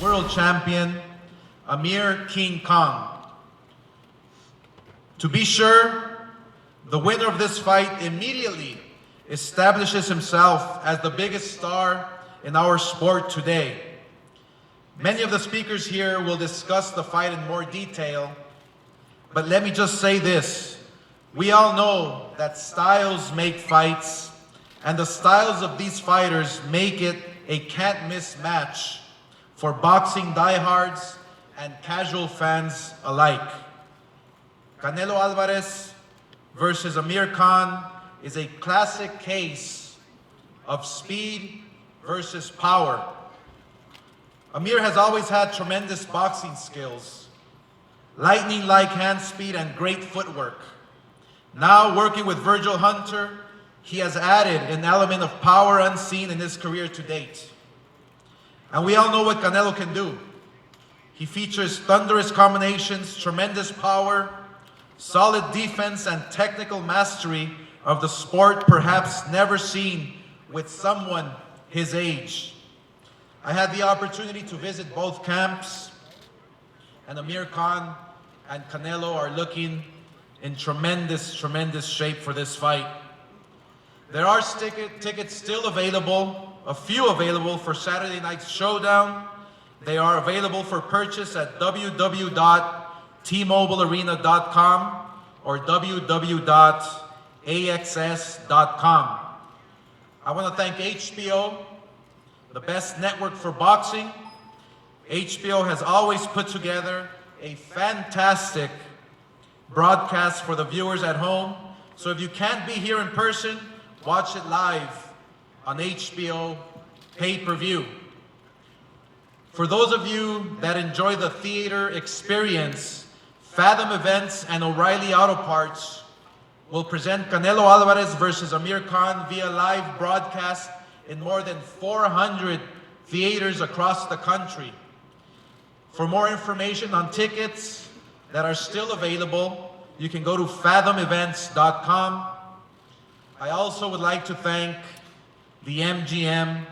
world champion, AMIR King Kong. To be sure, the winner of this fight immediately establishes himself as the biggest star in our sport today. Many of the speakers here will discuss the fight in more detail, but let me just say this. We all know that styles make fights, and the styles of these fighters make it a can't-miss match for boxing diehards and casual fans alike. Canelo Alvarez versus Amir Khan is a classic case of speed versus power. Amir has always had tremendous boxing skills, lightning-like hand speed and great footwork. Now working with Virgil Hunter, he has added an element of power unseen in his career to date. And we all know what Canelo can do. He features thunderous combinations, tremendous power, solid defense, and technical mastery of the sport perhaps never seen with someone his age. I had the opportunity to visit both camps, and Amir Khan and Canelo are looking in tremendous shape for this fight. There are tickets still available, a few available for Saturday night's showdown. They are available for purchase at www.tmobilearena.com or www.axs.com. I want to thank HBO, the best network for boxing. HBO has always put together a fantastic broadcast for the viewers at home. So if you can't be here in person, watch it live on HBO pay-per-view. For those of you that enjoy the theater experience, Fathom Events and O'Reilly Auto Parts will present Canelo Alvarez versus Amir Khan via live broadcast in more than 400 theaters across the country. For more information on tickets that are still available, you can go to fathomevents.com. I also would like to thank the MGM,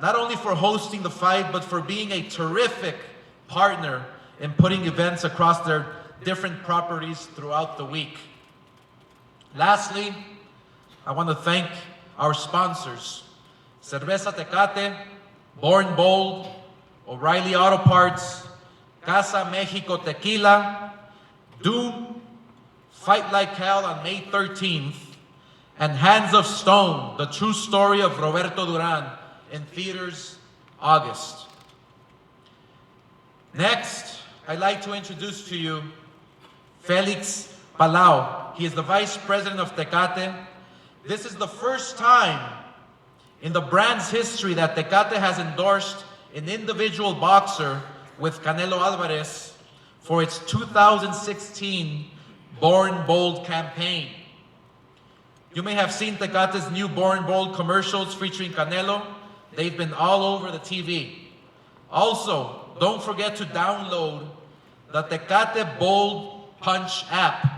not only for hosting the fight, but for being a terrific partner in putting events across their different properties throughout the week. Lastly, I want to thank our sponsors, Cerveza Tecate, Born Bold, O'Reilly Auto Parts, Casa Mexico Tequila, Doom, Fight Like Hell on May 13th, and Hands of Stone, the true story of Roberto Duran, in theaters August. Next, I'd like to introduce to you Felix Palau. He is the Vice President of Tecate. This is the first time in the brand's history that Tecate has endorsed an individual boxer with Canelo Alvarez for its 2016 Born Bold campaign. You may have seen Tecate's new Born Bold commercials featuring Canelo. They've been all over the TV. Also, don't forget to download the Tecate Bold Punch app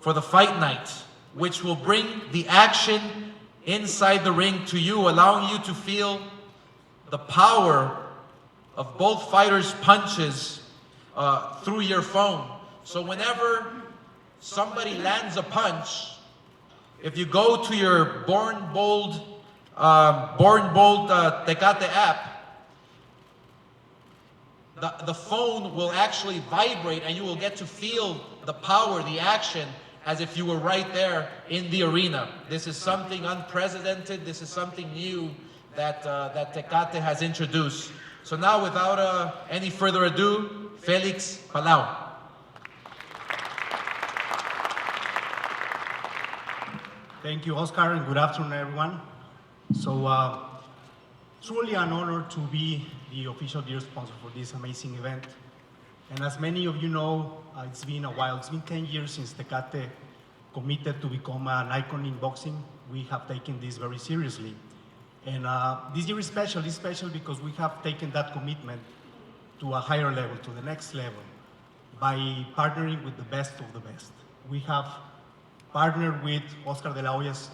for the fight night, which will bring the action inside the ring to you, allowing you to feel the power of both fighters' punches through your phone. So whenever somebody lands a punch, if you go to your Born Bold Tecate app, the phone will actually vibrate and you will get to feel the power, the action, as if you were right there in the arena. This is something unprecedented. This is something new that Tecate has introduced. So now, without any further ado, Felix Palau. Thank you, Oscar, and good afternoon, everyone. So, truly an honor to be the official beer sponsor for this amazing event. And as many of you know, it's been a while. It's been 10 years since Tecate committed to become an icon in boxing. We have taken this very seriously. And this year is special. It's special because we have taken that commitment to a higher level, to the next level, by partnering with the best of the best. We have partnered with Oscar de la Hoya's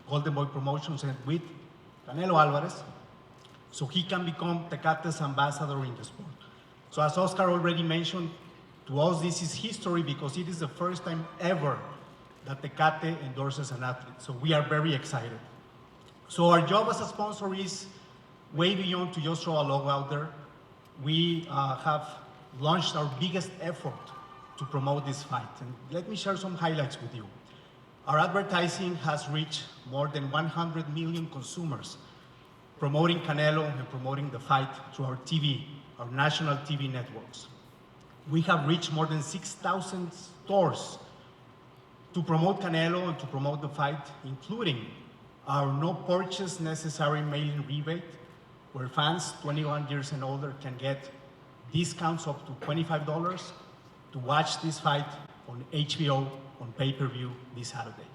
Golden Boy Promotions and with Canelo Alvarez so he can become Tecate's ambassador in the sport. So as Oscar already mentioned, to us this is history because it is the first time ever that Tecate endorses an athlete. So we are very excited. So our job as a sponsor is way beyond to just throw a logo out there. We have launched our biggest effort to promote this fight. And let me share some highlights with you. Our advertising has reached more than 100 million consumers, promoting Canelo and promoting the fight through our TV, our national TV networks. We have reached more than 6,000 stores to promote Canelo and to promote the fight, including our no purchase necessary mail-in rebate, where fans 21 years and older can get discounts up to $25 to watch this fight on HBO on pay-per-view this Saturday.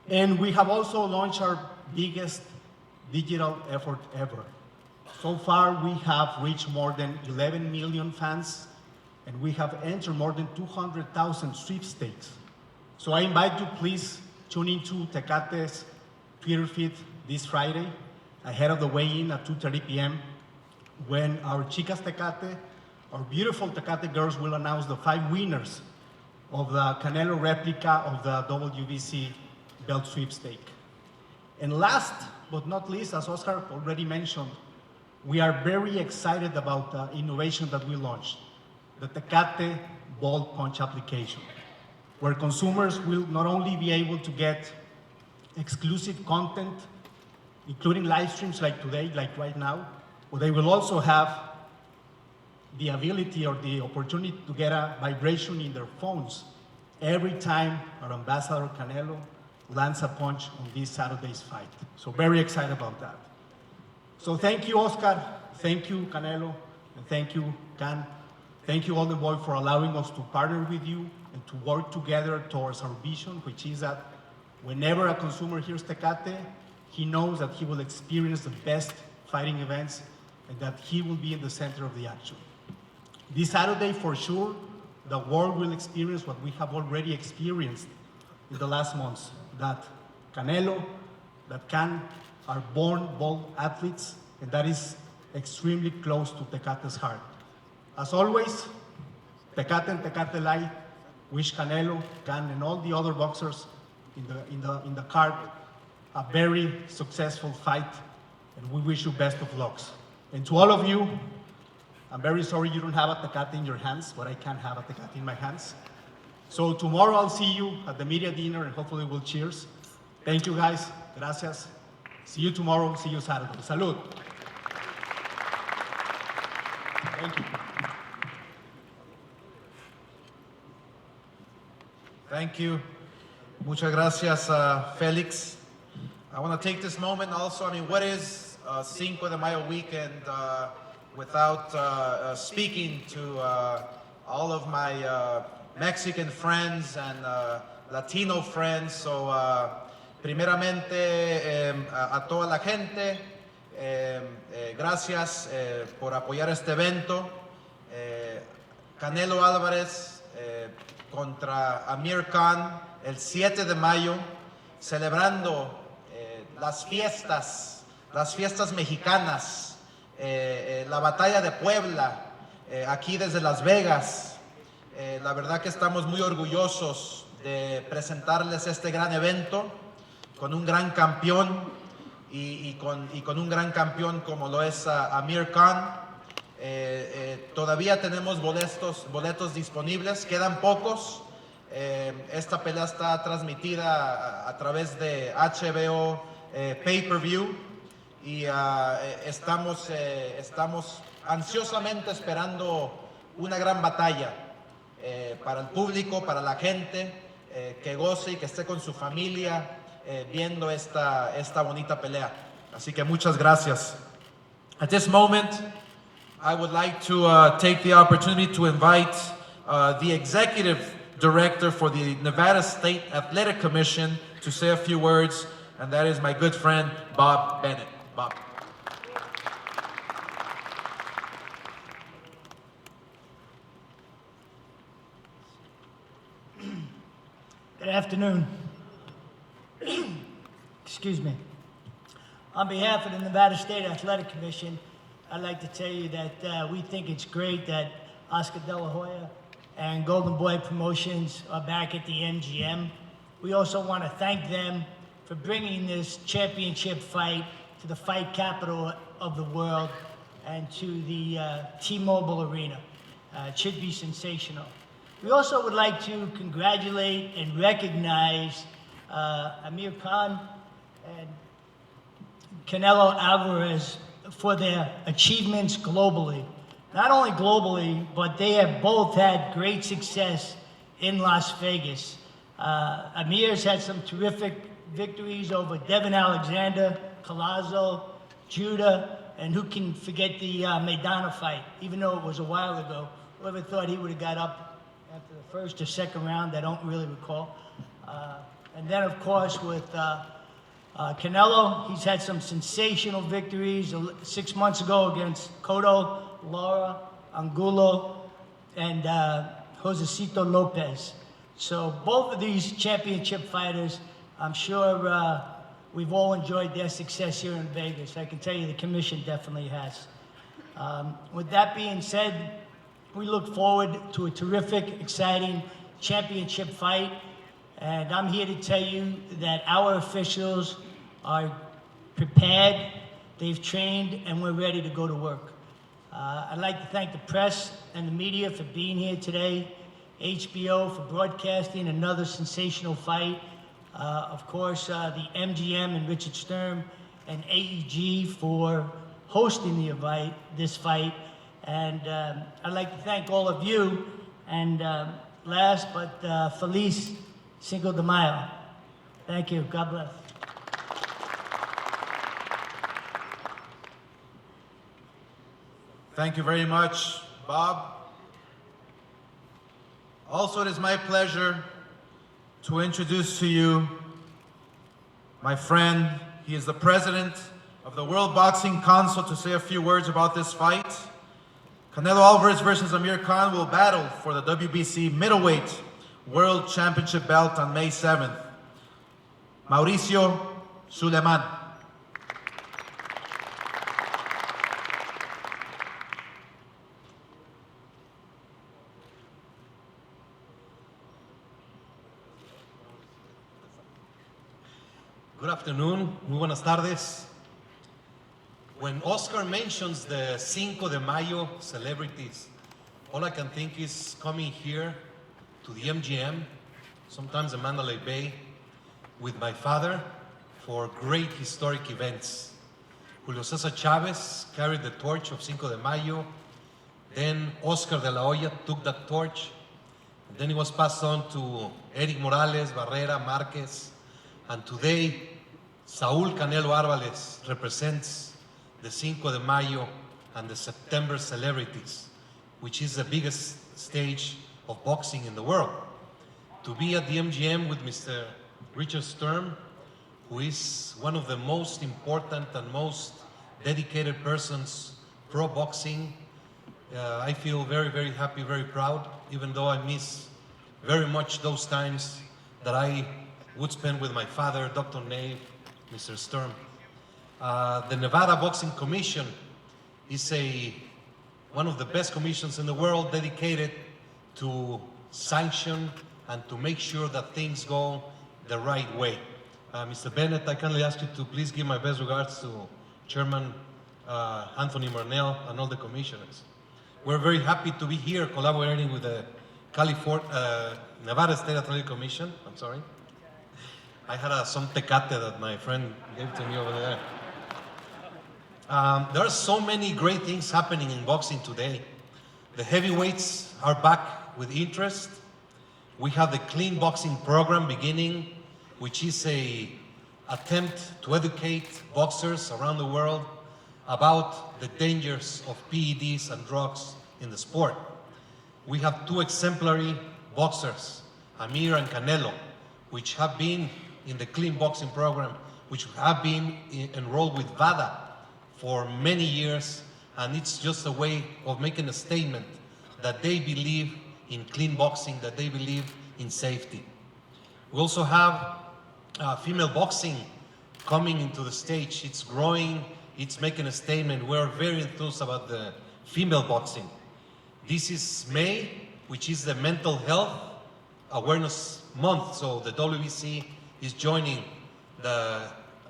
And we have also launched our biggest digital effort ever. So far, we have reached more than 11 million fans, and we have entered more than 200,000 sweepstakes. So I invite you, please tune into Tecate's Twitter feed this Friday, ahead of the weigh-in at 2:30 p.m., when our Chicas Tecate, our beautiful Tecate girls, will announce the 5 winners of the Canelo replica of the WBC belt sweepstake. And last but not least, as Oscar already mentioned, we are very excited about the innovation that we launched, the Tecate Ball Punch application, where consumers will not only be able to get exclusive content, including live streams like today, like right now, but they will also have the ability or the opportunity to get a vibration in their phones every time our ambassador Canelo lands a punch on this Saturday's fight. So very excited about that. So thank you, Oscar. Thank you, Canelo. And thank you, Can. Thank you, Golden Boy, for allowing us to partner with you and to work together towards our vision, which is that whenever a consumer hears Tecate, he knows that he will experience the best fighting events and that he will be in the center of the action. This Saturday, for sure, the world will experience what we have already experienced in the last months, that Canelo, that Can are born bold athletes, and that is extremely close to Tecate's heart. As always, Tecate and Tecate Light wish Canelo, Can, and all the other boxers in the card a very successful fight, and we wish you best of lucks. And to all of you, I'm very sorry you don't have a Tecate in your hands, but I can have a Tecate in my hands. So tomorrow I'll see you at the media dinner, and hopefully we'll cheers. Thank you, guys. Gracias. See you tomorrow. See you Saturday. Salud. Thank you. Thank you. Muchas gracias, Felix. I want to take this moment also, what is Cinco de Mayo weekend without speaking to all of my Mexican friends and Latino friends. So, primeramente, a toda la gente, gracias por apoyar este evento. Canelo Álvarez contra Amir Khan el 7 de mayo, celebrando las fiestas mexicanas, la batalla de Puebla, aquí desde Las Vegas. La verdad que estamos muy orgullosos de presentarles este gran evento con un gran campeón y con un gran campeón como lo es Amir Khan. Todavía tenemos boletos disponibles, quedan pocos. Esta pelea está transmitida a través de HBO Pay-Per-View y estamos ansiosamente esperando una gran batalla para el público, para la gente, que goce y que esté con su familia viendo esta bonita pelea. Así que muchas gracias. At this moment, I would like to take the opportunity to invite the executive director for the Nevada State Athletic Commission to say a few words, and that is my good friend, Bob Bennett. Bob. Good afternoon. Excuse me. On behalf of the Nevada State Athletic Commission, I'd like to tell you that we think it's great that Oscar De La Hoya and Golden Boy Promotions are back at the MGM. We also want to thank them for bringing this championship fight to the fight capital of the world and to the T-Mobile Arena. It should be sensational. We also would like to congratulate and recognize AMIR Khan and Canelo Alvarez for their achievements globally. Not only globally, but they have both had great success in Las Vegas. Amir's had some terrific victories over Devin Alexander, Collazo, Judah, and who can forget the Maidana fight, even though it was a while ago. Whoever thought he would have got up after the first or second round, I don't really recall. And then, of course, with Canelo, he's had some sensational victories 6 months ago against Cotto, Lara, Angulo, and Josecito Lopez. So both of these championship fighters, I'm sure we've all enjoyed their success here in Vegas. I can tell you the commission definitely has. With that being said, we look forward to a terrific, exciting championship fight. And I'm here to tell you that our officials are prepared, they've trained, and we're ready to go to work. I'd like to thank the press and the media for being here today, HBO for broadcasting another sensational fight, of course, the MGM and Richard Sturm, and AEG for hosting this fight. And I'd like to thank all of you. And last but Feliz Cinco de Mayo. Thank you. God bless. Thank you very much, Bob. Also, it is my pleasure to introduce to you my friend. He is the president of the World Boxing Council to say a few words about this fight. Canelo Alvarez versus AMIR Khan will battle for the WBC middleweight World Championship belt on May 7th. Mauricio Suleiman. Good afternoon, muy buenas tardes. When Oscar mentions the Cinco de Mayo celebrities, all I can think is coming here to the MGM, sometimes the Mandalay Bay, with my father for great historic events. Julio Cesar Chavez carried the torch of Cinco de Mayo, then Oscar de la Hoya took that torch, and then it was passed on to Eric Morales, Barrera, Marquez, and today Saul Canelo Alvarez represents the Cinco de Mayo and the September celebrities, which is the biggest stage of boxing in the world. To be at the MGM with Mr. Richard Sturm, who is one of the most important and most dedicated persons pro boxing, I feel very, very happy, very proud, even though I miss very much those times that I would spend with my father, Dr. Nave, Mr. Sturm. The Nevada Boxing Commission is one of the best commissions in the world, dedicated to sanction and to make sure that things go the right way. Mr. Bennett, I kindly ask you to please give my best regards to Chairman Anthony Marnell and all the commissioners. We're very happy to be here collaborating with the Nevada State Athletic Commission. I'm sorry. I had some tecate that my friend gave to me over there. There are so many great things happening in boxing today. The heavyweights are back with interest. We have the clean boxing program beginning, which is an attempt to educate boxers around the world about the dangers of PEDs and drugs in the sport. We have two exemplary boxers, AMIR and Canelo, which have been in the clean boxing program, which have been enrolled with VADA for many years, and it's just a way of making a statement that they believe in clean boxing, that they believe in safety. We also have female boxing coming into the stage. It's growing, it's making a statement. We're very enthused about the female boxing. This is May, which is the Mental Health Awareness Month, so the WBC is joining the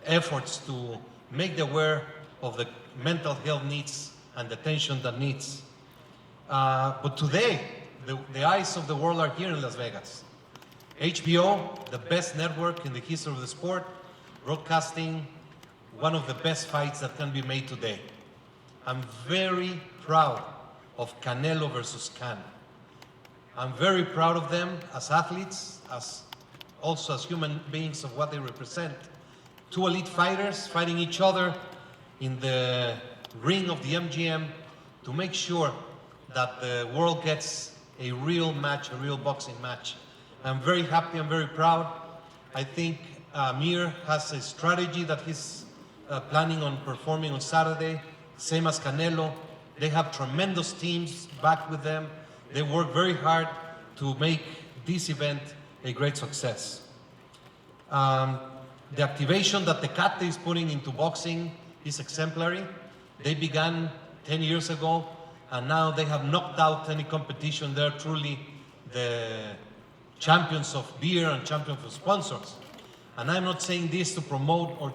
efforts to make the aware of the mental health needs and the attention that needs. But today, the eyes of the world are here in Las Vegas. HBO, the best network in the history of the sport, broadcasting one of the best fights that can be made today. I'm very proud of Canelo versus Khan. I'm very proud of them as athletes, also as human beings of what they represent. Two elite fighters fighting each other in the ring of the MGM to make sure that the world gets a real match, a real boxing match. I'm very happy, I'm very proud. I think AMIR has a strategy that he's planning on performing on Saturday, same as Canelo. They have tremendous teams back with them. They work very hard to make this event a great success. The activation that Tecate is putting into boxing is exemplary. They began 10 years ago, and now they have knocked out any competition. They're truly the champions of beer and champions of sponsors. And I'm not saying this to promote or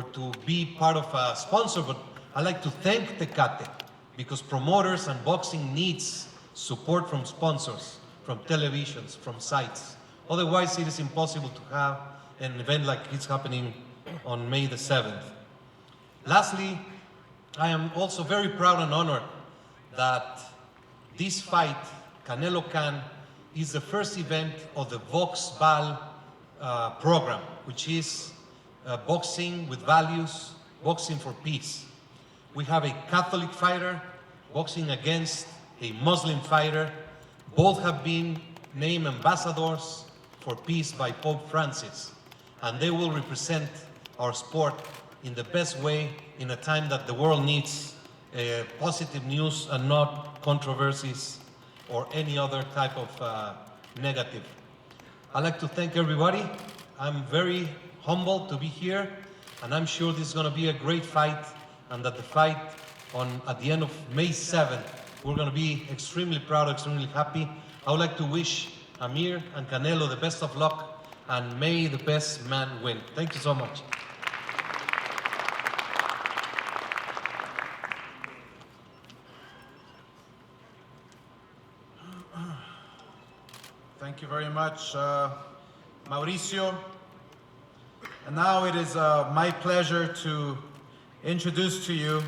to be part of a sponsor, but I like to thank Tecate because promoters and boxing needs support from sponsors, from televisions, from sites. Otherwise, it is impossible to have an event like it's happening on May the 7th. Lastly, I am also very proud and honored that this fight, Canelo Khan, is the first event of the VoxBal program, which is boxing with values, boxing for peace. We have a Catholic fighter boxing against a Muslim fighter. Both have been named ambassadors for peace by Pope Francis, and they will represent our sport in the best way in a time that the world needs positive news and not controversies or any other type of negative. I'd like to thank everybody. I'm very humbled to be here, and I'm sure this is going to be a great fight, and that the fight at the end of May 7th, we're going to be extremely proud, extremely happy. I would like to wish AMIR and Canelo the best of luck, and may the best man win. Thank you so much. Thank you very much, Mauricio. And now it is my pleasure to introduce to you,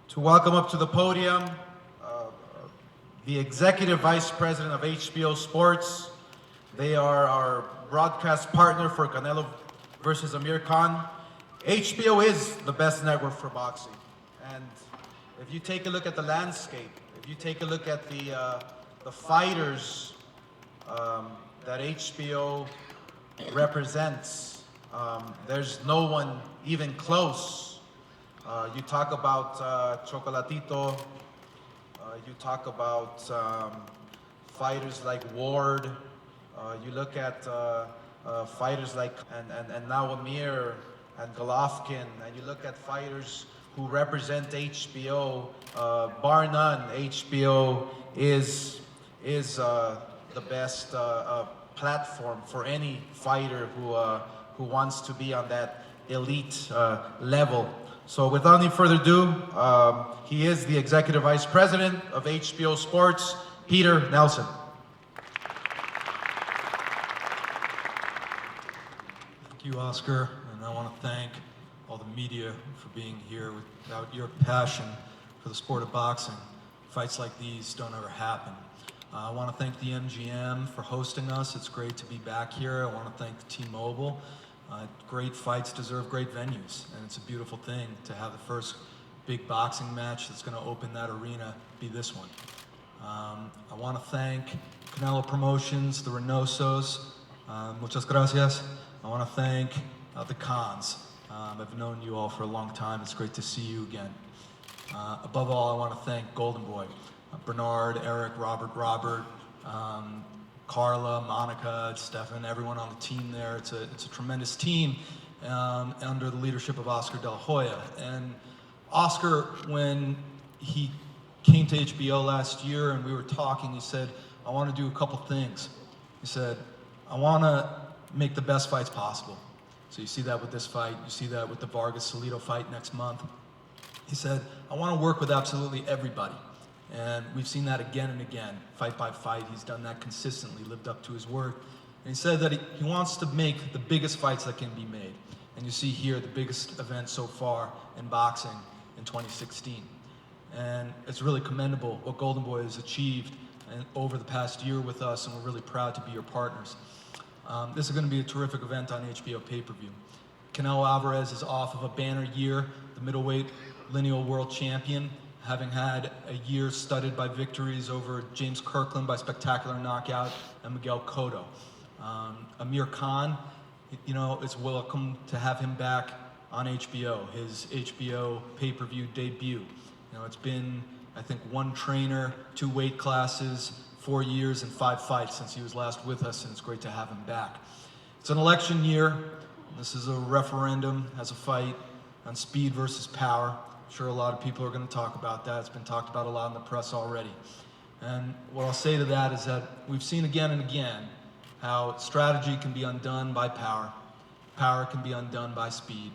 to welcome up to the podium, the Executive Vice President of HBO Sports. They are our broadcast partner for Canelo versus Amir Khan. HBO is the best network for boxing. And if you take a look at the landscape, if you take a look at the fighters that HBO represents, there's no one even close. You talk about Chocolatito, you talk about fighters like Ward, you look at fighters like, and now Amir and Golovkin, and you look at fighters who represent HBO, bar none, HBO is the best platform for any fighter who wants to be on that elite level. So without any further ado, he is the Executive Vice President of HBO Sports, Peter Nelson. Thank you, Oscar, and I want to thank all the media for being here. Without your passion for the sport of boxing, fights like these don't ever happen. I want to thank the MGM for hosting us. It's great to be back here. I want to thank T-Mobile. Great fights deserve great venues, and it's a beautiful thing to have the first big boxing match that's going to open that arena be this one. I want to thank Canelo Promotions, the Reynosos. Muchas gracias. I want to thank the Khans. I've known you all for a long time. It's great to see you again. Above all, I want to thank Golden Boy, Bernard, Eric, Robert, Carla, Monica, Stefan, everyone on the team there. It's a tremendous team under the leadership of Oscar De La Hoya. And Oscar, when he came to HBO last year and we were talking, he said, I want to do a couple things. He said, I want to make the best fights possible. So you see that with this fight, you see that with the Vargas-Salido fight next month. He said, I want to work with absolutely everybody. And we've seen that again and again, fight by fight. He's done that consistently, lived up to his word. And he said that he wants to make the biggest fights that can be made. And you see here the biggest event so far in boxing in 2016. And it's really commendable what Golden Boy has achieved over the past year with us, and we're really proud to be your partners. This is going to be a terrific event on HBO pay-per-view. Canelo Alvarez is off of a banner year, the middleweight lineal world champion, having had a year studded by victories over James Kirkland by spectacular knockout and Miguel Cotto. Amir Khan, you know, it's welcome to have him back on HBO, his HBO pay-per-view debut. You know, it's been, I think, 1 trainer, 2 weight classes, 4 years and 5 fights since he was last with us, and it's great to have him back. It's an election year. This is a referendum, has a fight on speed versus power. I'm sure a lot of people are going to talk about that. It's been talked about a lot in the press already. And what I'll say to that is that we've seen again and again how strategy can be undone by power. Power can be undone by speed.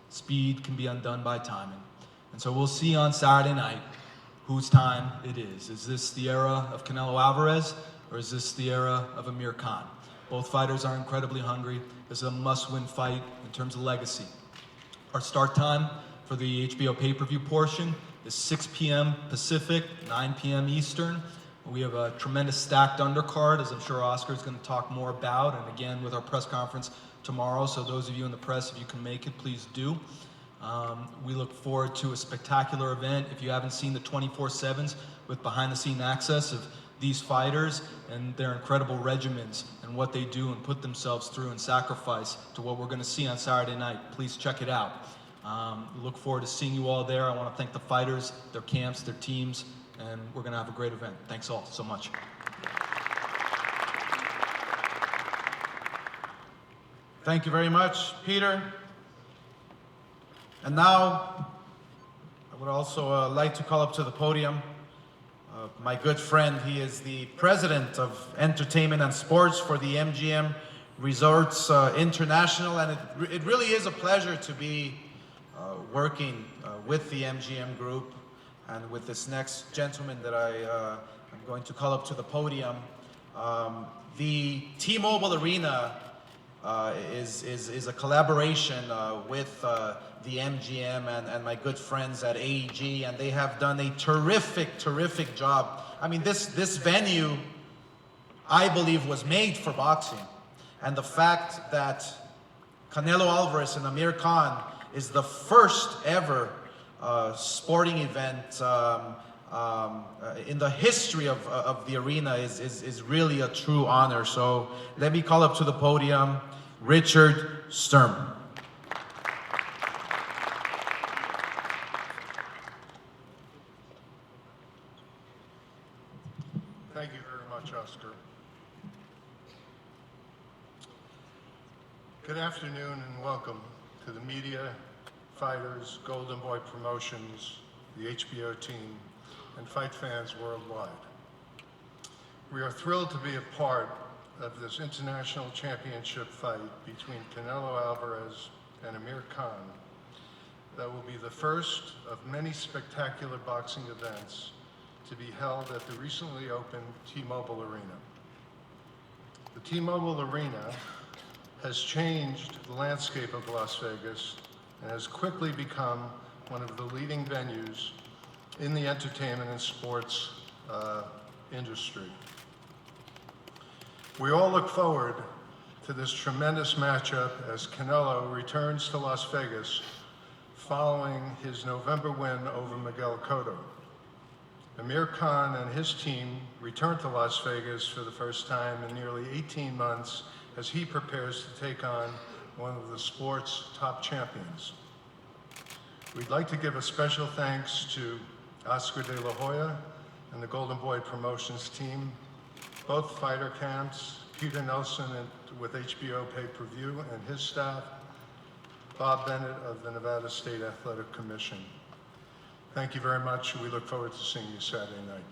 Speed can be undone by timing. And so we'll see on Saturday night whose time it is. Is this the era of Canelo Alvarez, or is this the era of Amir Khan? Both fighters are incredibly hungry. This is a must-win fight in terms of legacy. Our start time for the HBO pay-per-view portion is 6 p.m. Pacific, 9 p.m. Eastern. We have a tremendous stacked undercard, as I'm sure Oscar is going to talk more about, and again with our press conference tomorrow. So those of you in the press, if you can make it, please do. We look forward to a spectacular event. If you haven't seen the 24/7s with behind-the-scene access of these fighters and their incredible regimens and what they do and put themselves through and sacrifice to what we're going to see on Saturday night, please check it out. We look forward to seeing you all there. I want to thank the fighters, their camps, their teams, and we're going to have a great event. Thanks all so much. Thank you very much, Peter. And now, I would also like to call up to the podium my good friend. He is the president of entertainment and sports for the MGM Resorts International, and it really is a pleasure to be working with the MGM Group and with this next gentleman that I'm going to call up to the podium. The T-Mobile Arena is a collaboration with the MGM and my good friends at AEG, and they have done a terrific job. I mean, this venue, I believe, was made for boxing, and the fact that Canelo Alvarez and Amir Khan is the first ever sporting event in the history of the arena is really a true honor. So let me call up to the podium Richard Sturm. Thank you very much, Oscar. Good afternoon and welcome to the media, fighters, Golden Boy Promotions, the HBO team, and fight fans worldwide. We are thrilled to be a part of this international championship fight between Canelo Alvarez and Amir Khan that will be the first of many spectacular boxing events to be held at the recently opened T-Mobile Arena. The T-Mobile Arena has changed the landscape of Las Vegas and has quickly become one of the leading venues in the entertainment and sports industry. We all look forward to this tremendous matchup as Canelo returns to Las Vegas following his November win over Miguel Cotto. Amir Khan and his team return to Las Vegas for the first time in nearly 18 months as he prepares to take on one of the sport's top champions. We'd like to give a special thanks to Oscar De La Hoya and the Golden Boy Promotions team both fighter camps, Peter Nelson with HBO Pay-Per-View and his staff, Bob Bennett of the Nevada State Athletic Commission. Thank you very much. We look forward to seeing you Saturday night.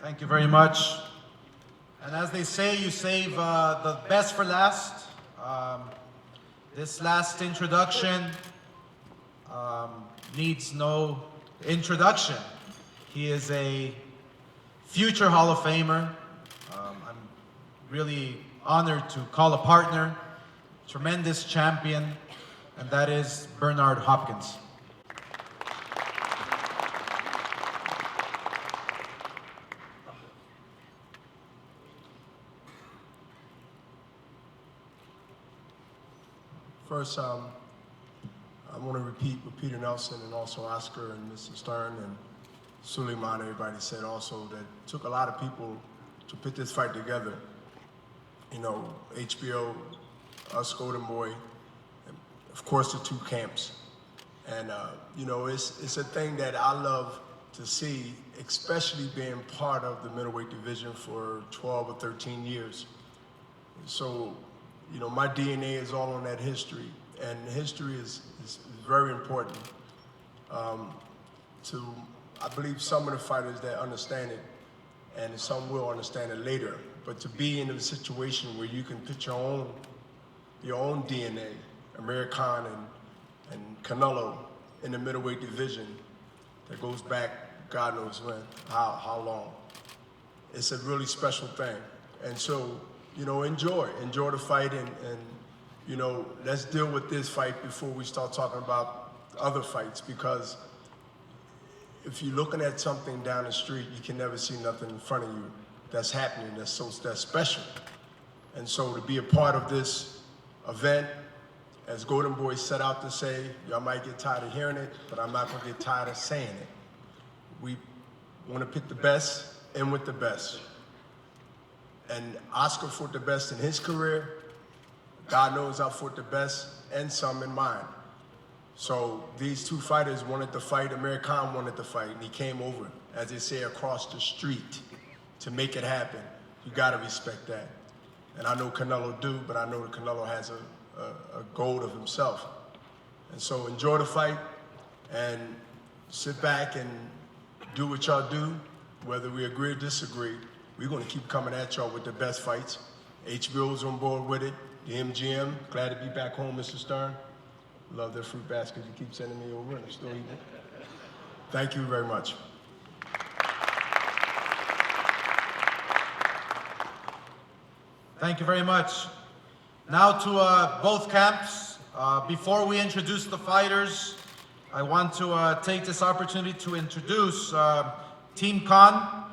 Thank you very much. And as they say, you save the best for last. This last introduction needs no introduction. He is a future Hall of Famer. I'm really honored to call a partner, tremendous champion, and that is Bernard Hopkins. First, I want to repeat what Peter Nelson and also Oscar and Mr. Stern and Suleiman, everybody said also, that it took a lot of people to put this fight together. You know, HBO, us, Golden Boy, and of course the two camps. And, you know, it's a thing that I love to see, especially being part of the middleweight division for 12 or 13 years. So, you know, my DNA is all on that history, and history is very important to, I believe, some of the fighters that understand it, and some will understand it later. But to be in a situation where you can put your own DNA, Amir Khan and Canelo, in the middleweight division that goes back, God knows when, how long. It's a really special thing, and so, you know, enjoy the fight, and you know, let's deal with this fight before we start talking about other fights, because if you're looking at something down the street, you can never see nothing in front of you that's happening, that's special. And so to be a part of this event, as Golden Boy set out to say, y'all might get tired of hearing it, but I'm not gonna get tired of saying it. We wanna pick the best, and with the best. And Oscar fought the best in his career. God knows I fought the best and some in mine. So these two fighters wanted to fight. Amir Khan wanted to fight, and he came over, as they say, across the street to make it happen. You gotta respect that. And I know Canelo do, but I know that Canelo has a goal of himself. And so enjoy the fight and sit back and do what y'all do, whether we agree or disagree. We're going to keep coming at y'all with the best fights. HBO's on board with it. The MGM, glad to be back home, Mr. Stern. Love their fruit baskets you keep sending me over, and I'm still eating it. Thank you very much. Thank you very much. Now to both camps. Before we introduce the fighters, I want to take this opportunity to introduce Team Khan.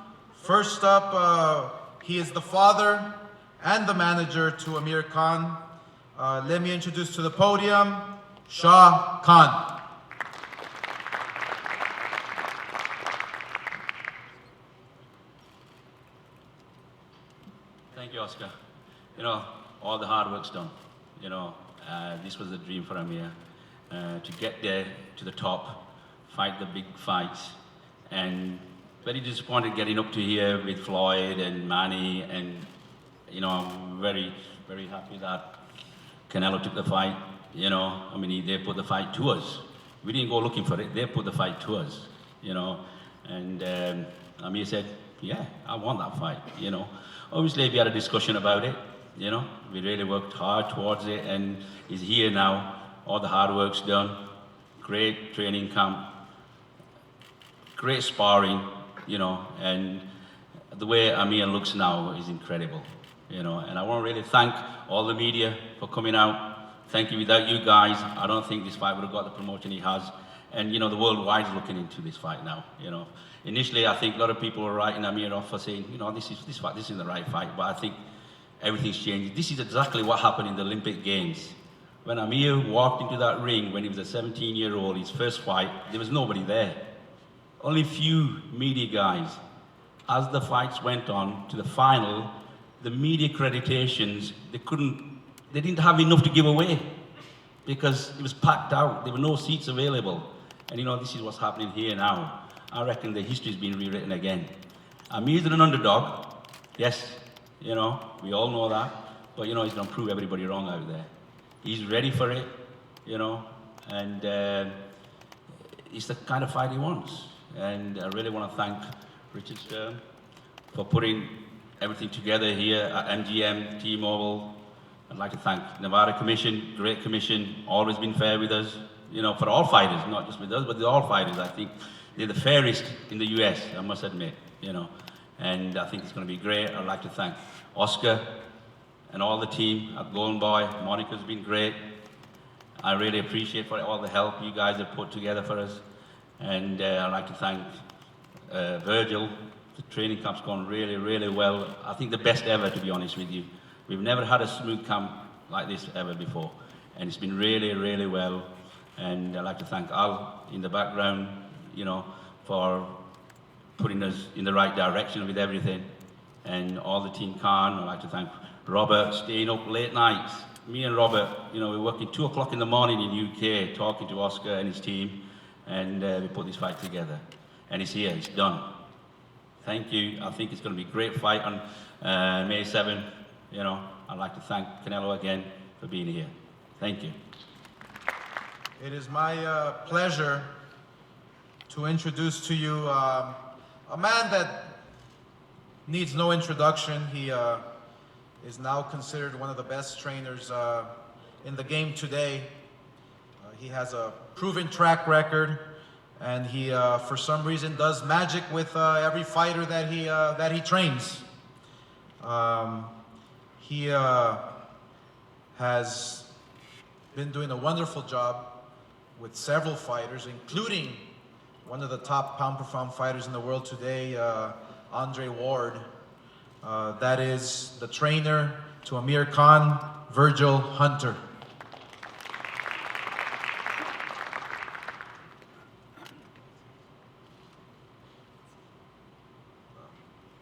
First up, he is the father and the manager to Amir Khan. Let me introduce to the podium, Shah Khan. Thank you, Oscar. You know, all the hard work's done. You know, this was a dream for Amir, to get there to the top, fight the big fights, and very disappointed getting up to here with Floyd and Manny, and you know, I'm very, very happy that Canelo took the fight. You know, I mean, they put the fight to us. We didn't go looking for it, they put the fight to us, you know. And Amir said, yeah, I want that fight, you know. Obviously, we had a discussion about it, you know. We really worked hard towards it, and he's here now. All the hard work's done. Great training camp, great sparring, you know, and the way Amir looks now is incredible, you know. And I want to really thank all the media for coming out. Thank you. Without you guys, I don't think this fight would have got the promotion he has. And you know, the worldwide is looking into this fight now, you know. Initially, I think a lot of people were writing Amir off for saying, you know, this isn't the right fight, but I think everything's changed. This is exactly what happened in the Olympic Games. When Amir walked into that ring when he was a 17-year-old, his first fight, there was nobody there. Only few media guys. As the fights went on to the final, the media accreditations, they didn't have enough to give away because it was packed out. There were no seats available. And you know, this is what's happening here now. I reckon the history's been rewritten again. Amir's an underdog. Yes, you know, we all know that. But you know, he's gonna prove everybody wrong out there. He's ready for it, you know, and it's the kind of fight he wants. And I really want to thank Richard Stern for putting everything together here at MGM, T-Mobile. I'd like to thank Nevada Commission, great commission, always been fair with us, you know, for all fighters, not just with us, but all fighters. I think they're the fairest in the US, I must admit, you know, and I think it's going to be great. I'd like to thank Oscar and all the team at Golden Boy. Monica's been great. I really appreciate for all the help you guys have put together for us. And I'd like to thank Virgil. The training camp's gone really, really well. I think the best ever, to be honest with you. We've never had a smooth camp like this ever before. And it's been really, really well. And I'd like to thank Al in the background, you know, for putting us in the right direction with everything. And all the team Khan. I'd like to thank Robert, staying up late nights. Me and Robert, you know, we're working 2 o'clock in the morning in UK, talking to Oscar and his team. And we put this fight together. And it's here, it's done. Thank you. I think it's going to be a great fight on May 7th. You know, I'd like to thank Canelo again for being here. Thank you. It is my pleasure to introduce to you a man that needs no introduction. He is now considered one of the best trainers in the game today. He has a proven track record, and he, for some reason, does magic with every fighter that he trains. He has been doing a wonderful job with several fighters, including one of the top pound-for-pound fighters in the world today, Andre Ward. That is the trainer to Amir Khan, Virgil Hunter.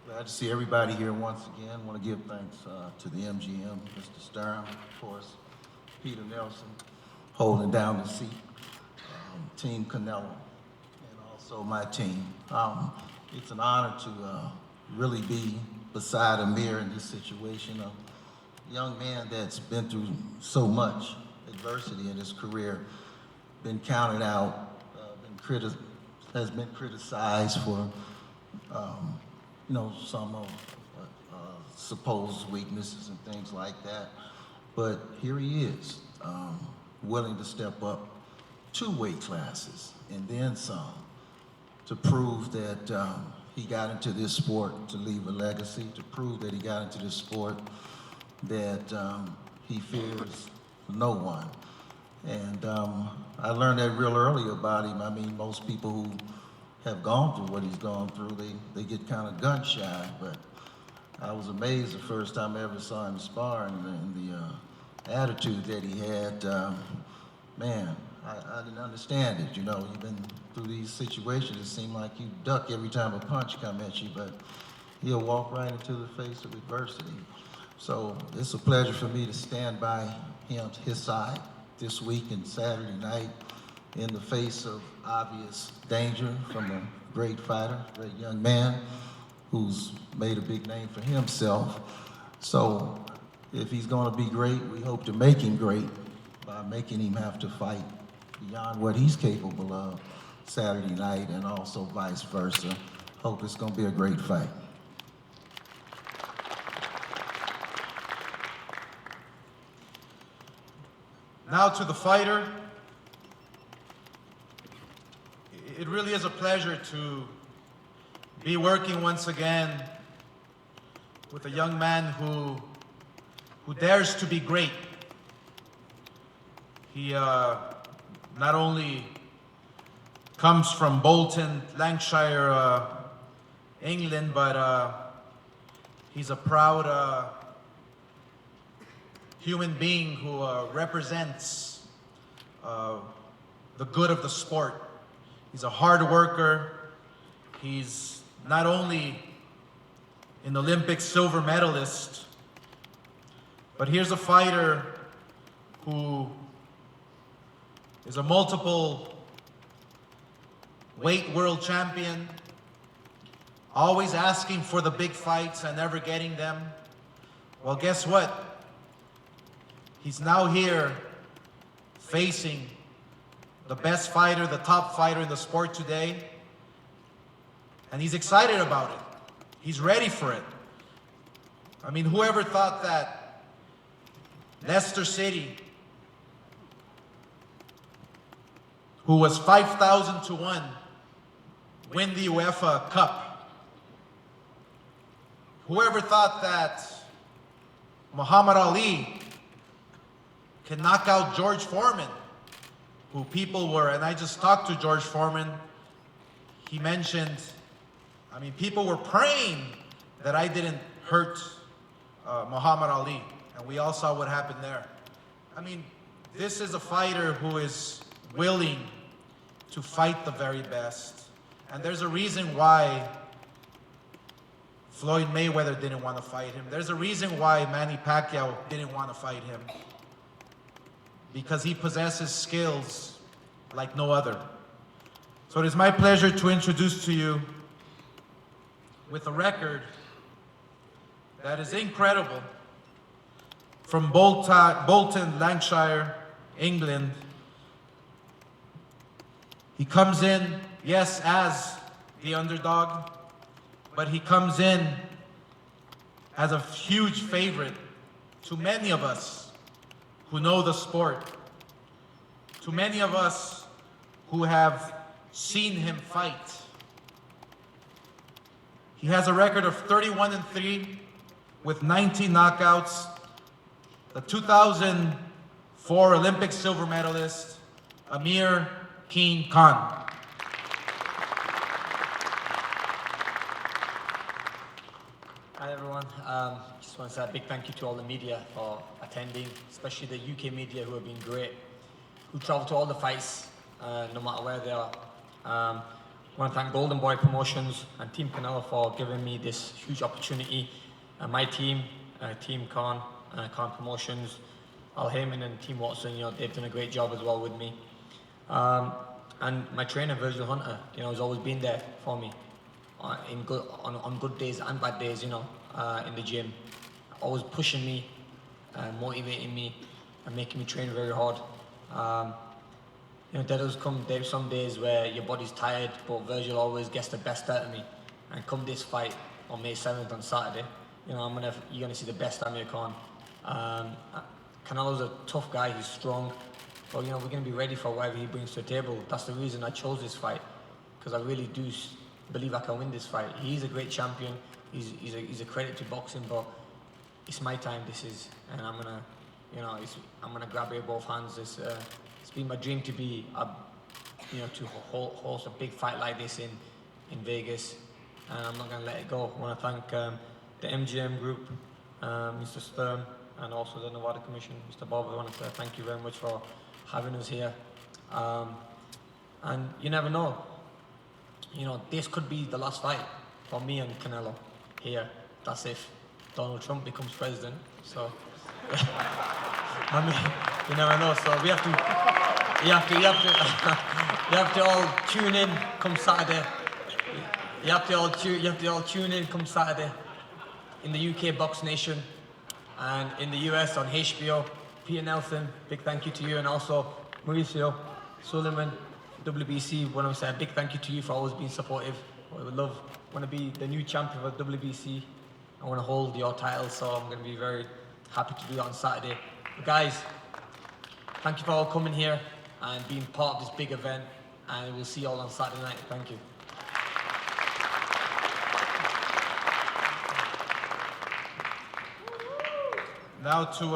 Glad to see everybody here once again. Want to give thanks to the MGM, Mr. Stern, of course, Peter Nelson, holding down the seat, Team Canelo, and also my team. It's an honor to really be beside Amir in this situation. A young man that's been through so much adversity in his career, been counted out, has been criticized for you know, some supposed weaknesses and things like that. But here he is, willing to step up 2 weight classes and then some to prove that he got into this sport to leave a legacy, to prove that he got into this sport that he fears no one. And I learned that real early about him. I mean, most people who have gone through what he's gone through, they get kind of gun shy, but I was amazed the first time I ever saw him sparring and the attitude that he had. Man, I didn't understand it, you know. You've been through these situations, it seemed like you duck every time a punch come at you, but he'll walk right into the face of adversity. So it's a pleasure for me to stand by his side this week and Saturday night in the face of obvious danger from a great fighter, great young man who's made a big name for himself. So if he's gonna be great, we hope to make him great by making him have to fight beyond what he's capable of Saturday night, and also vice versa. Hope it's gonna be a great fight. Now to the fighter. It really is a pleasure to be working once again with a young man who dares to be great. He not only comes from Bolton, Lancashire, England, but he's a proud human being who represents the good of the sport. He's a hard worker. He's not only an Olympic silver medalist, but here's a fighter who is a multiple weight world champion, always asking for the big fights and never getting them. Well, guess what? He's now here facing the best fighter, the top fighter in the sport today, and he's excited about it. He's ready for it. I mean, whoever thought that Leicester City, who was 5,000 to 1, win the UEFA Cup? Whoever thought that Muhammad Ali can knock out George Foreman, who people were, and I just talked to George Foreman, he mentioned, I mean, people were praying that I didn't hurt Muhammad Ali, and we all saw what happened there. I mean, this is a fighter who is willing to fight the very best, and there's a reason why Floyd Mayweather didn't want to fight him. There's a reason why Manny Pacquiao didn't want to fight him, because he possesses skills like no other. So it is my pleasure to introduce to you, with a record that is incredible, from Bolton, Lancashire, England. He comes in, yes, as the underdog, but he comes in as a huge favorite to many of us who know the sport, to many of us who have seen him fight. He has a record of 31-3 with 19 knockouts. The 2004 Olympic silver medalist, AMIR Khan. Hi everyone, just want to say a big thank you to all the media for attending, especially the UK media who have been great, who travel to all the fights, no matter where they are. I want to thank Golden Boy Promotions and Team Canelo for giving me this huge opportunity. My team, Team Khan Promotions, Al Heyman and Team Watson, they've done a great job as well with me. And my trainer, Virgil Hunter, has always been there for me. On good days and bad days, in the gym, always pushing me, motivating me, and making me train very hard. There does come some days where your body's tired, but Virgil always gets the best out of me. And come this fight on May 7th on Saturday, you're gonna see the best Amir Khan. Canelo's a tough guy, he's strong, but we're gonna be ready for whatever he brings to the table. That's the reason I chose this fight, because I really do believe I can win this fight. He's a great champion. He's a credit to boxing, but it's my time. And I'm gonna grab it with both hands. It's been my dream to be, to host a big fight like this in Vegas, and I'm not gonna let it go. I want to thank the MGM group, Mr. Stern, and also the Nevada Commission, Mr. Bob. I want to thank you very much for having us here. And you never know. This could be the last fight for me and Canelo here. That's if Donald Trump becomes president. So, I mean, you never know. So you have to all tune in come Saturday. You have to all tune in come Saturday in the UK BoxNation and in the US on HBO. Peter Nelson, big thank you to you, and also Mauricio Suleiman, WBC. Want to say a big thank you to you for always being supportive. I would want to be the new champion of WBC. I want to hold your title, so I'm going to be very happy to do that on Saturday. But guys, thank you for all coming here and being part of this big event, and we'll see you all on Saturday night. Thank you. Now to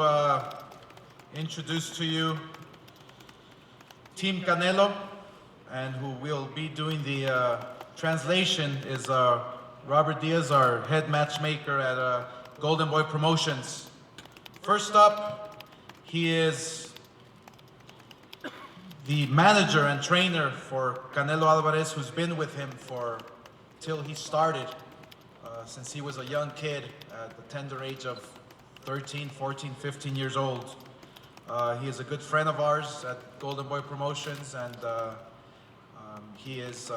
introduce to you Team Canelo, and who will be doing the translation is Robert Diaz, our head matchmaker at Golden Boy Promotions. First up, he is the manager and trainer for Canelo Alvarez, who's been with him till he started, since he was a young kid at the tender age of 13, 14, 15 years old. He is a good friend of ours at Golden Boy Promotions, and He is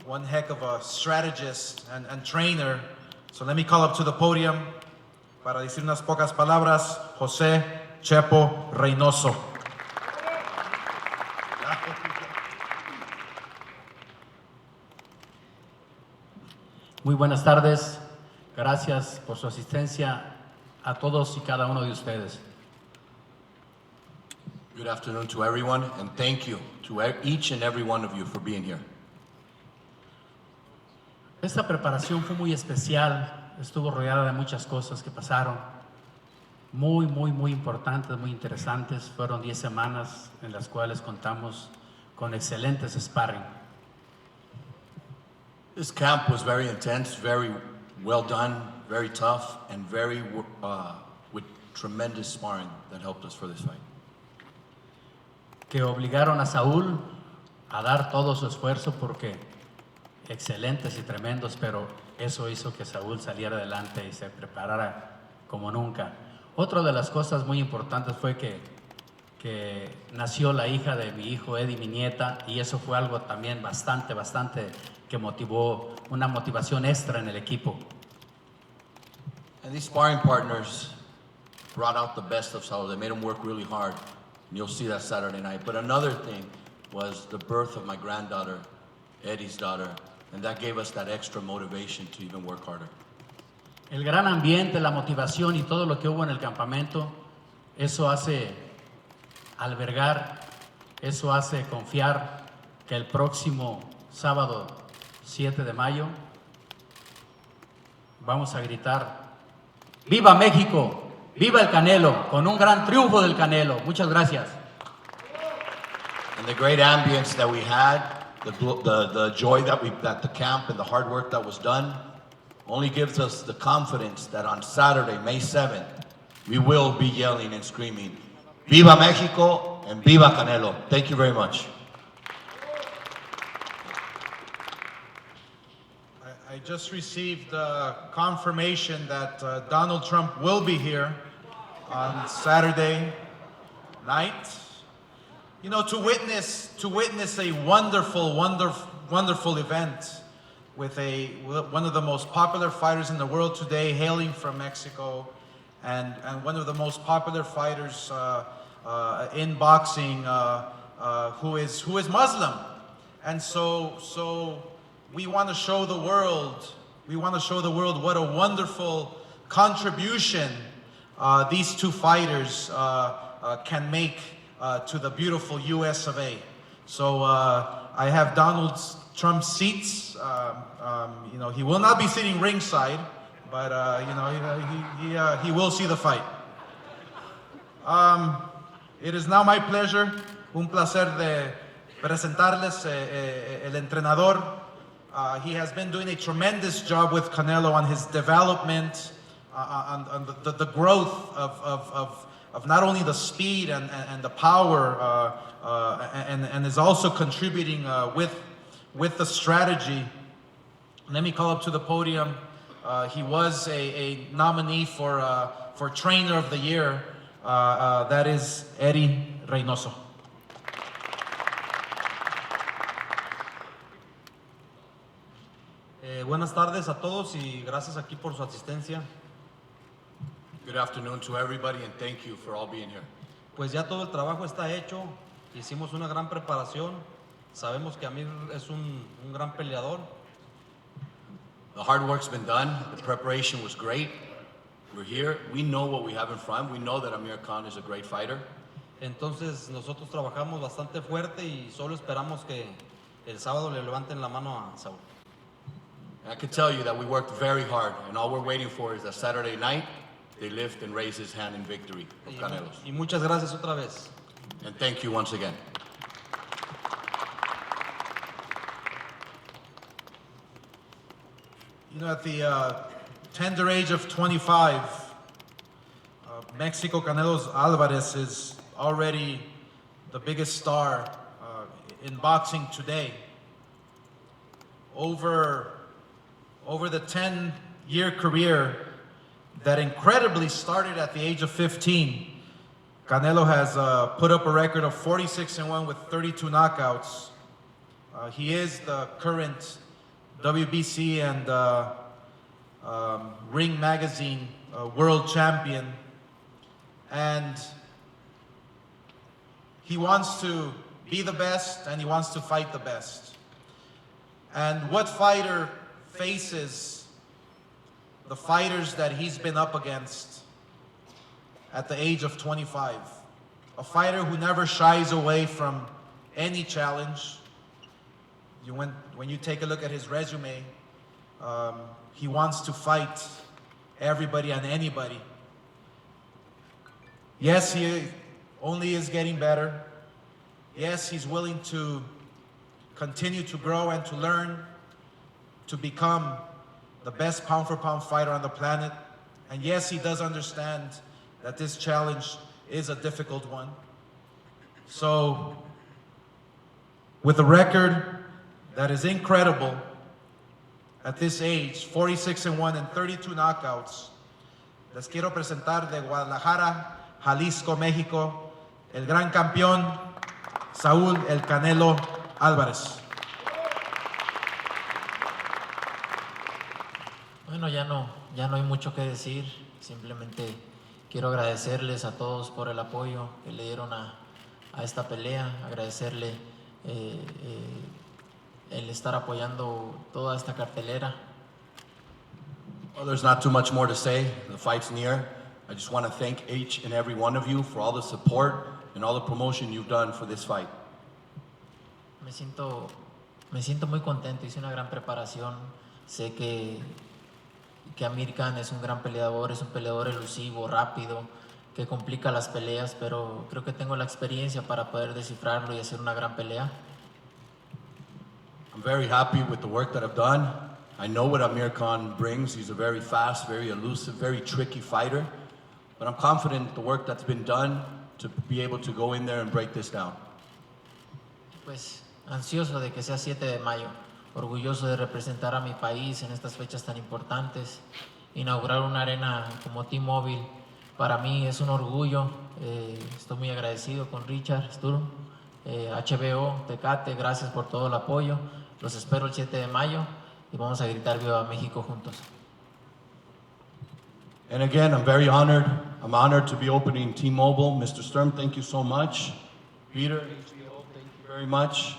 one heck of a strategist and trainer. So let me call up to the podium para decir unas pocas palabras, José Chepo Reynoso. Muy buenas tardes. Gracias por su asistencia a todos y cada uno de ustedes. Good afternoon to everyone, and thank you to each and every one of you for being here. Esta preparación fue muy especial, estuvo rodeada de muchas cosas que pasaron, muy importantes, muy interesantes. Fueron 10 semanas en las cuales contamos con excelentes sparring. This camp was very intense, very well done, very tough, and very with tremendous sparring that helped us for this fight. Que obligaron a Saúl a dar todo su esfuerzo porque excelentes y tremendos, pero eso hizo que Saúl saliera adelante y se preparara como nunca. Otra de las cosas muy importantes fue que nació la hija de mi hijo Eddie, mi nieta, y eso fue algo también bastante que motivó, una motivación extra en el equipo. And these sparring partners brought out the best of Saul. They made him work really hard. And you'll see that Saturday night. But another thing was the birth of my granddaughter, Eddie's daughter, and that gave us that extra motivation to even work harder. El gran ambiente, la motivación y todo lo que hubo en el campamento, eso hace albergar, eso hace confiar que el próximo sábado 7 de mayo vamos a gritar ¡Viva México! ¡Viva el Canelo! Con un gran triunfo del Canelo. Muchas gracias. And the great ambience that we had, the joy that the camp and the hard work that was done only gives us the confidence that on Saturday, May 7th, we will be yelling and screaming, Viva Mexico and Viva Canelo. Thank you very much. I just received confirmation that Donald Trump will be here on Saturday night. You know, to witness a wonderful event with one of the most popular fighters in the world today, hailing from Mexico, and one of the most popular fighters in boxing, who is Muslim, and so we want to show the world. We want to show the world what a wonderful contribution these two fighters can make to the beautiful U.S. of A. So I have Donald Trump's seats. You know, he will not be sitting ringside, but you know, he will see the fight. It is now my pleasure, un placer de presentarles el entrenador. He has been doing a tremendous job with Canelo on his development, on the growth of not only the speed and the power, and is also contributing with the strategy. Let me call up to the podium. He was a nominee for Trainer of the Year. That is Eddie Reynoso. Buenas tardes a todos y gracias aquí por su asistencia. Good afternoon to everybody, and thank you for all being here. Pues ya todo el trabajo está hecho, hicimos una gran preparación, sabemos que AMIR es un gran peleador. The hard work's been done, the preparation was great. We're here, we know what we have in front, we know that Amir Khan is a great fighter. Entonces nosotros trabajamos bastante fuerte y solo esperamos que el sábado le levanten la mano a Saúl. And I can tell you that we worked very hard, and all we're waiting for is that Saturday night, they lift and raise his hand in victory of Canelos. Y muchas gracias otra vez. And thank you once again. You know, at the tender age of 25, Mexico Canelo Alvarez is already the biggest star in boxing today. Over the 10-year career that incredibly started at the age of 15, Canelo has put up a record of 46-1 with 32 knockouts. He is the current WBC and Ring Magazine world champion. And he wants to be the best and he wants to fight the best. And what fighter faces the fighters that he's been up against at the age of 25? A fighter who never shies away from any challenge. When you take a look at his resume, he wants to fight everybody and anybody. Yes, he only is getting better. Yes, he's willing to continue to grow and to learn to become the best pound-for-pound fighter on the planet. And yes, he does understand that this challenge is a difficult one. So, with a record that is incredible at this age, 46-1 and 32 knockouts, les quiero presentar de Guadalajara, Jalisco, México, el gran campeón, Saúl El Canelo Álvarez. Bueno, ya no hay mucho que decir, simplemente quiero agradecerles a todos por el apoyo que le dieron a esta pelea, agradecerle el estar apoyando toda esta cartelera. Well, there's not too much more to say. The fight's near. I just want to thank each and every one of you for all the support and all the promotion you've done for this fight. Me siento muy contento, hice una gran preparación. Sé que Amir Khan es un gran peleador, es un peleador elusivo, rápido, que complica las peleas, pero creo que tengo la experiencia para poder descifrarlo y hacer una gran pelea. I'm very happy with the work that I've done. I know what Amir Khan brings. He's a very fast, very elusive, very tricky fighter. But I'm confident the work that's been done to be able to go in there and break this down. Pues ansioso de que sea 7 de mayo, orgulloso de representar a mi país en estas fechas tan importantes. Inaugurar una arena como T-Mobile para mí es un orgullo. Estoy muy agradecido con Richard Sturm, HBO, Tecate, gracias por todo el apoyo. Los espero el 7 de mayo y vamos a gritar Viva México juntos. And again, I'm very honored. I'm honored to be opening T-Mobile. Mr. Sturm, thank you so much. Peter, HBO, thank you very much.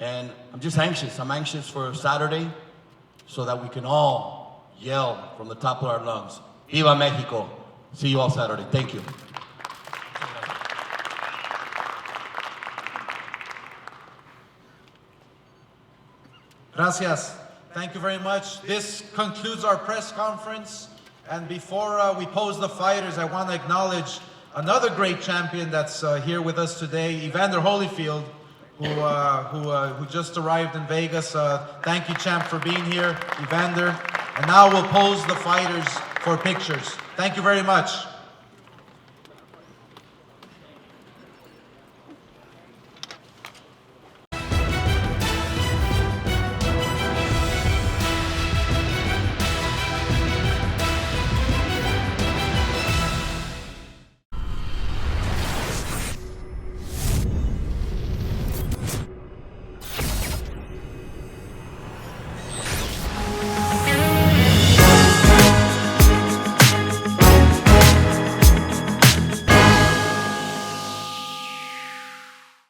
And I'm just anxious. I'm anxious for Saturday so that we can all yell from the top of our lungs, Viva Mexico. See you all Saturday. Thank you. Gracias. Thank you very much. This concludes our press conference. And before we pose the fighters, I want to acknowledge another great champion that's here with us today, Evander Holyfield, who just arrived in Vegas. Thank you, champ, for being here, Evander. And now we'll pose the fighters for pictures. Thank you very much.